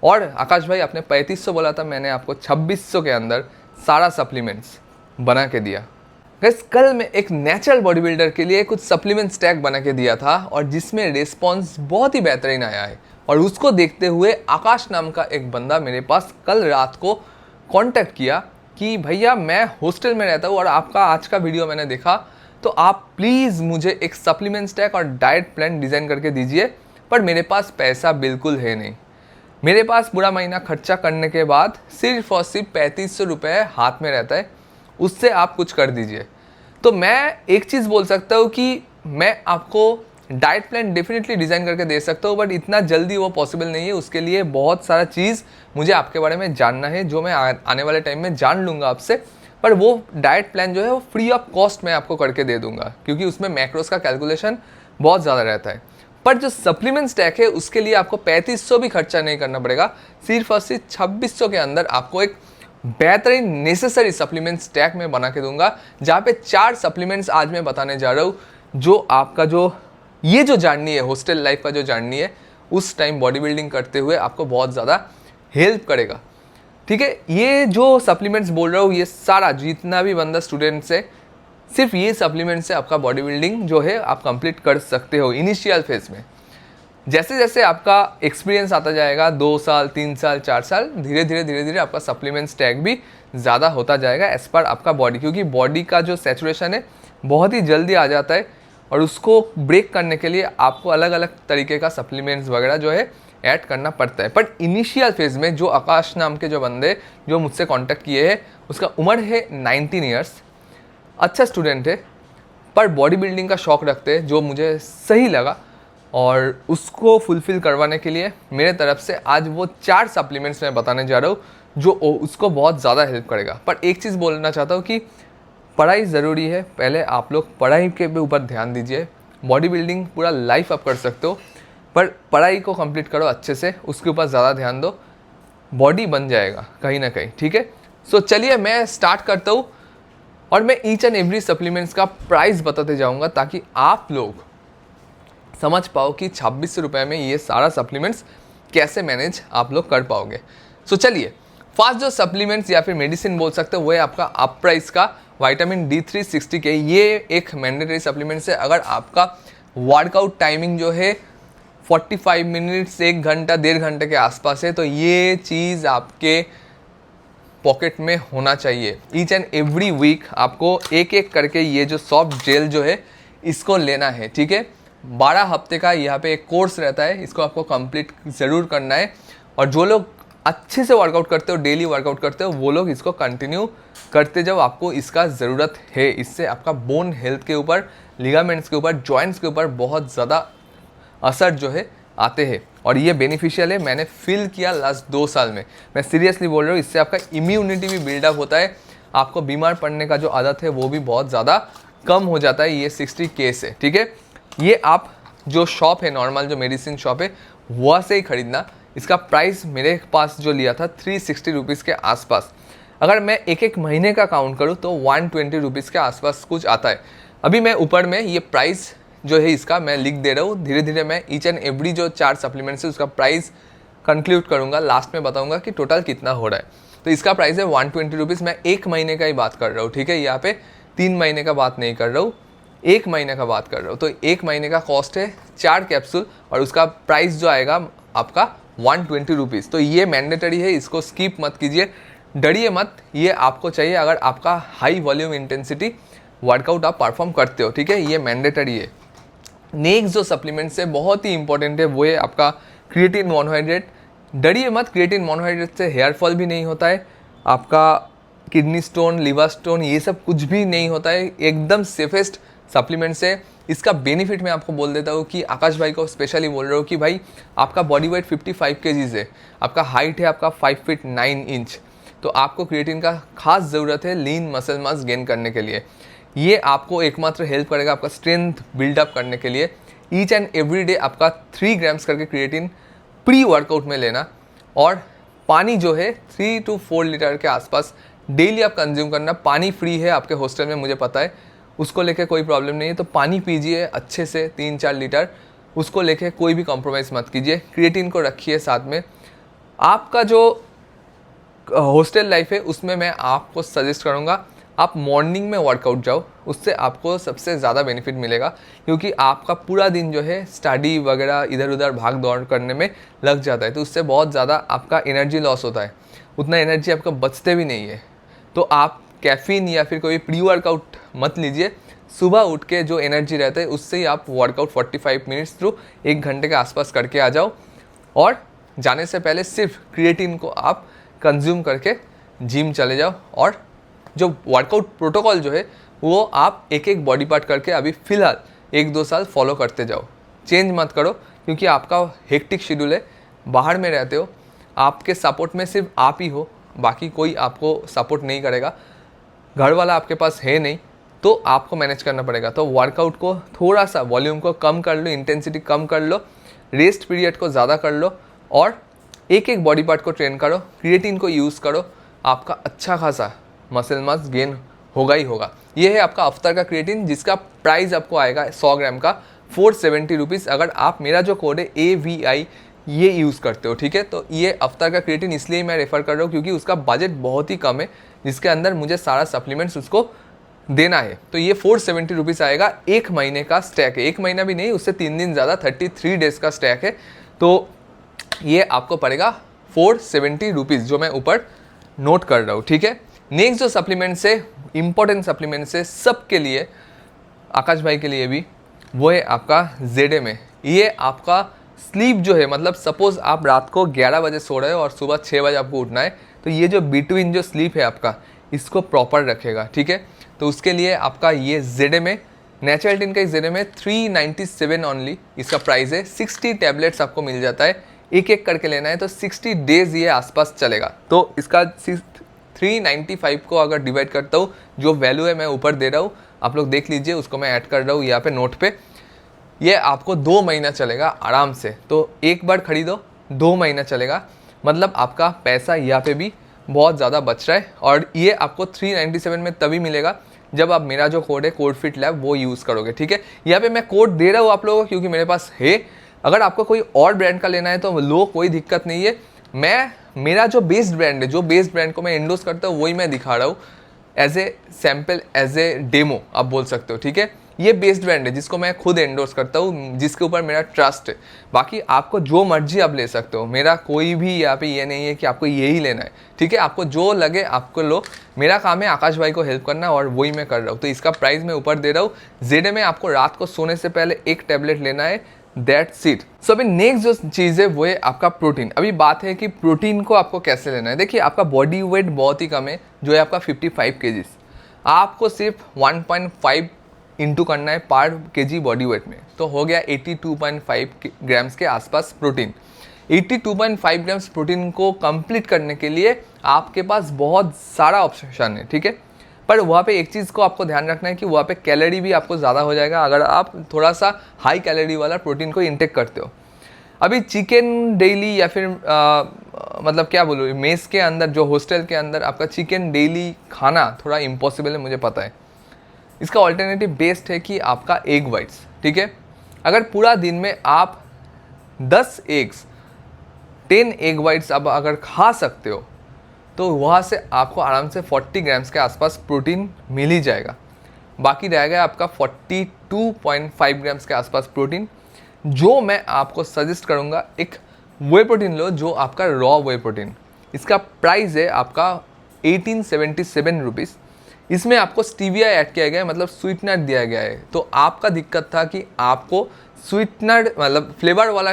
और आकाश भाई आपने 3500 बोला था, मैंने आपको 2600 के अंदर सारा सप्लीमेंट्स बना के दिया। गाइस कल मैं एक नेचुरल बॉडी बिल्डर के लिए कुछ सप्लीमेंट स्टैक बना के दिया था और जिसमें रिस्पॉन्स बहुत ही बेहतरीन आया है, और उसको देखते हुए आकाश नाम का एक बंदा मेरे पास कल रात को कांटेक्ट किया कि भैया मैं हॉस्टल में रहता हूँ और आपका आज का वीडियो मैंने देखा, तो आप प्लीज़ मुझे एक सप्लीमेंट स्टैक और डाइट प्लान डिज़ाइन करके दीजिए, पर मेरे पास पैसा बिल्कुल है नहीं। मेरे पास पूरा महीना खर्चा करने के बाद सिर्फ और सिर्फ 3500 रुपये हाथ में रहता है, उससे आप कुछ कर दीजिए। तो मैं एक चीज़ बोल सकता हूँ कि मैं आपको डाइट प्लान डेफिनेटली डिज़ाइन करके दे सकता हूँ, बट इतना जल्दी वो पॉसिबल नहीं है। उसके लिए बहुत सारा चीज़ मुझे आपके बारे में जानना है, जो मैं आने वाले टाइम में जान लूँगा आपसे। पर वो डाइट प्लान जो है वो फ्री ऑफ कॉस्ट मैं आपको करके दे दूँगा, क्योंकि उसमें मैक्रोस का कैलकुलेशन बहुत ज़्यादा रहता है। पर जो सप्लीमेंट स्टैक है उसके लिए आपको 3500 भी खर्चा नहीं करना पड़ेगा, सिर्फ और सिर्फ 2600 के अंदर आपको एक बेहतरीन नेसेसरी सप्लीमेंट स्टैक में बना के दूंगा, जहाँ पे 4 सप्लीमेंट्स आज मैं बताने जा रहा हूँ, जो आपका जो ये जो जर्नी है, हॉस्टल लाइफ का जो जर्नी है, उस टाइम बॉडी बिल्डिंग करते हुए आपको बहुत ज़्यादा हेल्प करेगा। ठीक है, ये जो सप्लीमेंट्स बोल रहा हूँ, ये सारा जितना भी बंदा स्टूडेंट्स है, सिर्फ ये सप्लीमेंट से आपका बॉडी बिल्डिंग जो है आप कंप्लीट कर सकते हो इनिशियल फेज में। जैसे जैसे आपका एक्सपीरियंस आता जाएगा, 2 साल 3 साल 4 साल, धीरे धीरे आपका सप्लीमेंट स्टैक भी ज़्यादा होता जाएगा एज पर आपका बॉडी, क्योंकि बॉडी का जो सैचुरेशन है बहुत ही जल्दी आ जाता है, और उसको ब्रेक करने के लिए आपको अलग अलग तरीके का सप्लीमेंट्स वगैरह जो है ऐड करना पड़ता है। बट इनिशियल फेज में जो आकाश नाम के जो बंदे जो मुझसे कॉन्टैक्ट किए हैं, उसका उम्र है 19 ईयर्स, अच्छा स्टूडेंट है, पर बॉडी बिल्डिंग का शौक़ रखते हैं, जो मुझे सही लगा, और उसको फुलफ़िल करवाने के लिए मेरे तरफ से आज वो 4 सप्लीमेंट्स मैं बताने जा रहा हूँ, जो उसको बहुत ज़्यादा हेल्प करेगा। पर एक चीज़ बोलना चाहता हूँ कि पढ़ाई ज़रूरी है, पहले आप लोग पढ़ाई के ऊपर ध्यान दीजिए। बॉडी बिल्डिंग पूरा लाइफ आप कर सकते हो, पर पढ़ाई को कंप्लीट करो अच्छे से, उसके ऊपर ज़्यादा ध्यान दो, बॉडी बन जाएगा कहीं ना कहीं। ठीक है, सो चलिए मैं स्टार्ट करता हूँ, और मैं ईच एंड एवरी सप्लीमेंट्स का प्राइस बताते जाऊँगा, ताकि आप लोग समझ पाओ कि 2600 रुपये में ये सारा सप्लीमेंट्स कैसे मैनेज आप लोग कर पाओगे। सो चलिए, फर्स्ट जो सप्लीमेंट्स या फिर मेडिसिन बोल सकते हो, वो है आपका अप प्राइस का विटामिन D3 60 के। ये एक मैंडेटरी सप्लीमेंट्स है। अगर आपका वर्कआउट टाइमिंग जो है 45 मिनट्स, 1 घंटा 1.5 घंटे के आसपास है, तो ये चीज़ आपके पॉकेट में होना चाहिए। ईच एंड एवरी वीक आपको एक एक करके ये जो सॉफ्ट जेल जो है इसको लेना है। ठीक है, 12 हफ्ते का यहाँ पे एक कोर्स रहता है, इसको आपको कंप्लीट ज़रूर करना है। और जो लोग अच्छे से वर्कआउट करते हो, डेली वर्कआउट करते हो, वो लोग इसको कंटिन्यू करते जाओ, आपको इसका ज़रूरत है। इससे आपका बोन हेल्थ के ऊपर, लिगामेंट्स के ऊपर, जॉइंट्स के ऊपर बहुत ज़्यादा असर जो है आते हैं, और ये बेनिफिशियल है। मैंने फील किया लास्ट 2 साल में, मैं सीरियसली बोल रहा हूँ। इससे आपका इम्यूनिटी भी बिल्डअप होता है, आपको बीमार पड़ने का जो आदत है वो भी बहुत ज़्यादा कम हो जाता है ये 60K से। ठीक है, ये आप जो शॉप है, नॉर्मल जो मेडिसिन शॉप है, वहाँ से ही ख़रीदना। इसका प्राइस मेरे पास जो लिया था 360 रुपीज़ के आसपास। अगर मैं एक एक महीने का काउंट करूँ तो 120 रुपीज़ के आसपास कुछ आता है। अभी मैं ऊपर में ये प्राइस जो है इसका मैं लिख दे रहा हूँ। धीरे धीरे मैं ईच एंड एवरी जो 4 सप्लीमेंट्स है उसका प्राइस कंक्लूड करूँगा, लास्ट में बताऊँगा कि टोटल कितना हो रहा है। तो इसका प्राइस है 120 रुपीज़। मैं 1 महीने का ही बात कर रहा हूँ। ठीक है, यहाँ पे 3 महीने का बात नहीं कर रहा हूँ, 1 महीने का बात कर रहा हूँ। तो 1 महीने का कॉस्ट है 4 कैप्सूल, और उसका प्राइस जो आएगा आपका 120 रुपीज़। तो ये मैंडेटरी है, इसको स्किप मत कीजिए, डरिए मत, ये आपको चाहिए अगर आपका हाई वॉल्यूम इंटेंसिटी वर्कआउट आप परफॉर्म करते हो। ठीक है, ये मैंडेटरी है। नेक्स्ट जो सप्लीमेंट्स है बहुत ही इंपॉर्टेंट है, वो है आपका क्रिएटिन मोनोहाइड्रेट। डरिए मत, क्रिएटिन मोनोहाइड्रेट से हेयर फॉल भी नहीं होता है, आपका किडनी स्टोन, लिवर स्टोन, ये सब कुछ भी नहीं होता है। एकदम सेफेस्ट सप्लीमेंट्स है। इसका बेनिफिट मैं आपको बोल देता हूँ कि आकाश भाई को स्पेशली बोल रहा हूँ कि भाई आपका बॉडी वेट 55 kg है, आपका हाइट है आपका 5 फीट 9 इंच, तो आपको क्रिएटिन का खास ज़रूरत है लीन मसल मास गेन करने के लिए। ये आपको एकमात्र हेल्प करेगा आपका स्ट्रेंथ बिल्डअप करने के लिए। ईच एंड एवरी डे आपका 3 ग्राम्स करके क्रिएटिन प्री वर्कआउट में लेना, और पानी जो है 3 to 4 लीटर के आसपास डेली आप कंज्यूम करना। पानी फ्री है आपके हॉस्टल में, मुझे पता है, उसको लेके कोई प्रॉब्लम नहीं है। तो पानी पीजिए अच्छे से 3-4 लीटर, उसको लेके कोई भी कॉम्प्रोमाइज़ मत कीजिए। क्रिएटिन को रखिए साथ में, आपका जो हॉस्टल लाइफ है उसमें मैं आपको सजेस्ट करूँगा आप मॉर्निंग में वर्कआउट जाओ, उससे आपको सबसे ज़्यादा बेनिफिट मिलेगा, क्योंकि आपका पूरा दिन जो है स्टडी वगैरह इधर उधर भाग दौड़ करने में लग जाता है, तो उससे बहुत ज़्यादा आपका एनर्जी लॉस होता है, उतना एनर्जी आपका बचते भी नहीं है। तो आप कैफ़ीन या फिर कोई प्री वर्कआउट मत लीजिए, सुबह उठ के जो एनर्जी रहता है उससे ही आप वर्कआउट 45 मिनट्स थ्रू 1 घंटे के आसपास करके आ जाओ, और जाने से पहले सिर्फ क्रिएटिन को आप कंज्यूम करके जिम चले जाओ, और जो वर्कआउट प्रोटोकॉल जो है वो आप एक एक बॉडी पार्ट करके अभी फ़िलहाल 1-2 साल फॉलो करते जाओ, चेंज मत करो, क्योंकि आपका हेक्टिक शेड्यूल है, बाहर में रहते हो, आपके सपोर्ट में सिर्फ आप ही हो, बाकी कोई आपको सपोर्ट नहीं करेगा, घर वाला आपके पास है नहीं, तो आपको मैनेज करना पड़ेगा। तो वर्कआउट को थोड़ा सा वॉल्यूम को कम कर लो, इंटेंसिटी कम कर लो, रेस्ट पीरियड को ज़्यादा कर लो, और एक एक बॉडी पार्ट को ट्रेन करो, क्रिएटिन को यूज़ करो, आपका अच्छा खासा मसल मास गेन होगा ही होगा। ये है आपका अफ्तर का क्रिएटिन, जिसका प्राइस आपको आएगा 100 ग्राम का 470 रुपीज़, अगर आप मेरा जो कोड है AVI ये यूज़ करते हो, ठीक है। तो ये अफ्तर का क्रिएटिन इसलिए मैं रेफ़र कर रहा हूँ क्योंकि उसका बजट बहुत ही कम है, जिसके अंदर मुझे सारा सप्लीमेंट्स उसको देना है। तो ये 470 रुपीज़ आएगा, 1 महीने का स्टैक है, 1 महीना भी नहीं, उससे 3 दिन ज़्यादा 33 डेज़ का स्टैक है। तो ये आपको पड़ेगा 470 रुपीज़, जो मैं ऊपर नोट कर रहा हूँ, ठीक है। नेक्स्ट जो सप्लीमेंट्स है, इंपॉर्टेंट सप्लीमेंट्स है सबके लिए, आकाश भाई के लिए भी, वो है आपका ZMA। ये आपका स्लीप जो है, मतलब सपोज़ आप रात को 11 बजे सो रहे हो और सुबह 6 बजे आपको उठना है, तो ये जो बिटवीन जो स्लीप है आपका, इसको प्रॉपर रखेगा, ठीक है। तो उसके लिए आपका ये ZMA, नेचुरल्टीन का ZMA 397 ओनली इसका प्राइस है। 60 टैबलेट्स आपको मिल जाता है, एक एक करके लेना है, तो 60 डेज़ ये आसपास चलेगा। तो इसका 395 को अगर डिवाइड करता हूँ, जो वैल्यू है मैं ऊपर दे रहा हूँ, आप लोग देख लीजिए, उसको मैं ऐड कर रहा हूँ यहाँ पे नोट पे। ये आपको 2 महीना चलेगा आराम से, तो एक बार खरीदो 2 महीना चलेगा, मतलब आपका पैसा यहाँ पे भी बहुत ज़्यादा बच रहा है। और ये आपको 397 में तभी मिलेगा जब आप मेरा जो कोड है कोड फिट लैब वो यूज़ करोगे, ठीक है। यहाँ पे मैं कोड दे रहा हूँ आप लोगों को क्योंकि मेरे पास है, अगर आपको कोई और ब्रांड का लेना है तो लो, कोई दिक्कत नहीं है। मेरा जो बेस्ड ब्रांड है, जो बेस्ड ब्रांड को मैं एंडोर्स करता हूँ, वही मैं दिखा रहा हूँ as a sample, as a demo आप बोल सकते हो, ठीक है। ये बेस्ड ब्रांड है जिसको मैं खुद एंडोर्स करता हूँ, जिसके ऊपर मेरा ट्रस्ट है। बाकी आपको जो मर्जी आप ले सकते हो, मेरा कोई भी यहाँ पे ये नहीं है कि आपको यही लेना है, ठीक है। आपको जो लगे आपको लो, मेरा काम है आकाश भाई को हेल्प करना, और वही मैं कर रहा हूँ। तो इसका प्राइस मैं ऊपर दे रहा हूँ। ZMA आपको रात को सोने से पहले 1 टैबलेट लेना है, दैट्स इट। सो अभी नेक्स्ट जो चीज़ है वो है आपका प्रोटीन। अभी बात है कि प्रोटीन को आपको कैसे लेना है। देखिए, आपका बॉडी वेट बहुत ही कम है, जो है आपका 55 kg। आपको सिर्फ 1.5 इंटू करना है पर kg बॉडी वेट में, तो हो गया 82.5 ग्राम्स के आसपास प्रोटीन। 82.5 ग्राम्स प्रोटीन को कंप्लीट करने के लिए आपके पास बहुत सारा ऑप्शन है, ठीक है। पर वहाँ पे एक चीज़ को आपको ध्यान रखना है कि वहाँ पे कैलोरी भी आपको ज़्यादा हो जाएगा अगर आप थोड़ा सा हाई कैलोरी वाला प्रोटीन को इंटेक करते हो। अभी चिकन डेली या फिर मतलब क्या बोलूँ, मेस के अंदर, जो हॉस्टल के अंदर आपका चिकन डेली खाना थोड़ा इम्पॉसिबल है, मुझे पता है। इसका ऑल्टरनेटिव बेस्ट है कि आपका एग वाइट्स, ठीक है। अगर पूरा दिन में आप 10 एग्स, 10 एग वाइट्स आप अगर खा सकते हो, तो वहाँ से आपको आराम से 40 ग्राम्स के आसपास प्रोटीन मिल ही जाएगा। बाकी रहेगा आपका 42.5 ग्राम्स के आसपास प्रोटीन, जो मैं आपको सजेस्ट करूँगा एक वे प्रोटीन लो, जो आपका रॉ वे प्रोटीन। इसका प्राइस है आपका 1877 रुपीज़। इसमें आपको स्टीविया ऐड किया गया है, मतलब स्वीटनर दिया गया है। तो आपका दिक्कत था कि आपको स्वीटनर मतलब फ्लेवर वाला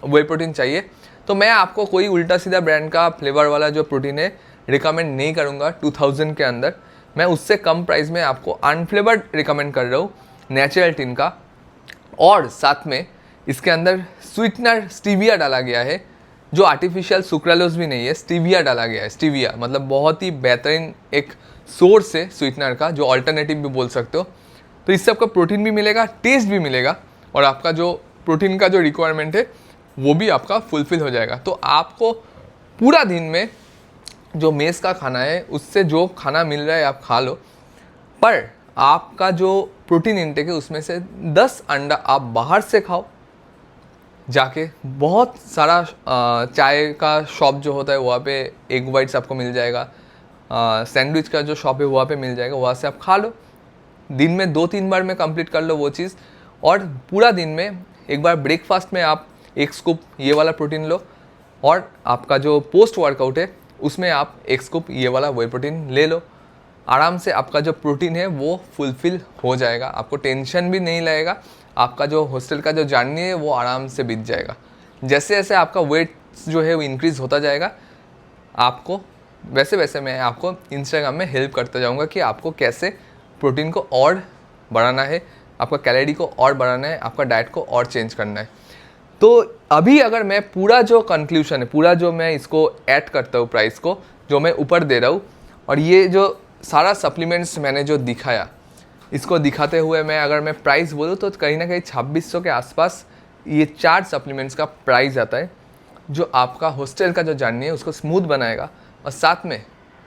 वे प्रोटीन चाहिए, तो मैं आपको कोई उल्टा सीधा ब्रांड का फ्लेवर वाला जो प्रोटीन है रिकमेंड नहीं करूँगा 2000 के अंदर। मैं उससे कम प्राइस में आपको अनफ्लेवर्ड रिकमेंड कर रहा हूँ, नेचुरल्टीन का। और साथ में इसके अंदर स्वीटनर स्टीविया डाला गया है, जो आर्टिफिशियल सुक्रालोज भी नहीं है, स्टीविया डाला गया है। स्टीविया मतलब बहुत ही बेहतरीन एक सोर्स है स्वीटनर का, जो अल्टरनेटिव भी बोल सकते हो। तो इससे आपको प्रोटीन भी मिलेगा, टेस्ट भी मिलेगा, और आपका जो प्रोटीन का जो रिक्वायरमेंट है वो भी आपका फुलफिल हो जाएगा। तो आपको पूरा दिन में जो मेस का खाना है उससे जो खाना मिल रहा है आप खा लो, पर आपका जो प्रोटीन इंटेक है उसमें से 10 अंडा आप बाहर से खाओ, जाके बहुत सारा चाय का शॉप जो होता है वहाँ पे एग वाइट्स आपको मिल जाएगा, सैंडविच का जो शॉप है वहाँ पे मिल जाएगा, वहाँ से आप खा लो। दिन में 2-3 बार में कंप्लीट कर लो वो चीज़। और पूरा दिन में एक बार ब्रेकफास्ट में आप एक स्कूप ये वाला प्रोटीन लो, और आपका जो पोस्ट वर्कआउट है उसमें आप एक स्कूप ये वाला वे प्रोटीन ले लो। आराम से आपका जो प्रोटीन है वो फुलफिल हो जाएगा, आपको टेंशन भी नहीं लगेगा, आपका जो हॉस्टल का जो जर्नी है वो आराम से बीत जाएगा। जैसे जैसे आपका वेट जो है वो इंक्रीज़ होता जाएगा, आपको वैसे वैसे मैं आपको इंस्टाग्राम में हेल्प करता जाऊंगा कि आपको कैसे प्रोटीन को और बढ़ाना है, आपका कैलोरी को और बढ़ाना है, आपका डाइट को और चेंज करना है। तो अभी अगर मैं पूरा जो कंक्लूशन है, पूरा जो मैं इसको ऐड करता हूँ प्राइस को, जो मैं ऊपर दे रहा हूँ, और ये जो सारा सप्लीमेंट्स मैंने जो दिखाया, इसको दिखाते हुए मैं अगर मैं प्राइस बोलूँ तो कहीं ना कहीं 2600 के आसपास ये 4 सप्लीमेंट्स का प्राइस आता है, जो आपका हॉस्टल का जो जर्नी है उसको स्मूथ बनाएगा और साथ में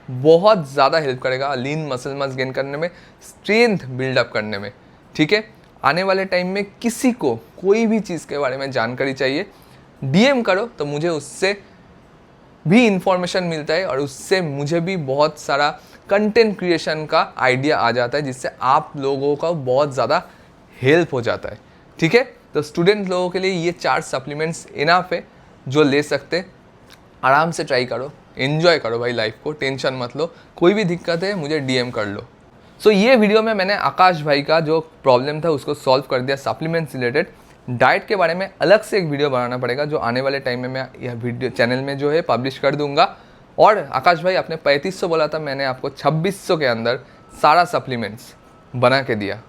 बहुत ज़्यादा हेल्प करेगा लीन मसल मास गेन करने में, स्ट्रेंथ बिल्डअप करने में। ठीक है, आने वाले टाइम में किसी को कोई भी चीज़ के बारे में जानकारी चाहिए, डीएम करो तो मुझे उससे भी इंफॉर्मेशन मिलता है और उससे मुझे भी बहुत सारा कंटेंट क्रिएशन का आइडिया आ जाता है, जिससे आप लोगों का बहुत ज़्यादा हेल्प हो जाता है। ठीक है, तो स्टूडेंट लोगों के लिए ये 4 सप्लीमेंट्स इनफ है जो ले सकते। आराम से ट्राई करो, एंजॉय करो भाई लाइफ को, टेंशन मत लो, कोई भी दिक्कत है मुझे डीएम कर लो। सो ये वीडियो में मैंने आकाश भाई का जो प्रॉब्लम था उसको सॉल्व कर दिया सप्लीमेंट्स रिलेटेड। डाइट के बारे में अलग से एक वीडियो बनाना पड़ेगा जो आने वाले टाइम में मैं यह वीडियो चैनल में जो है पब्लिश कर दूंगा। और आकाश भाई आपने 3500 बोला था, मैंने आपको 2600 के अंदर सारा सप्लीमेंट्स बना के दिया।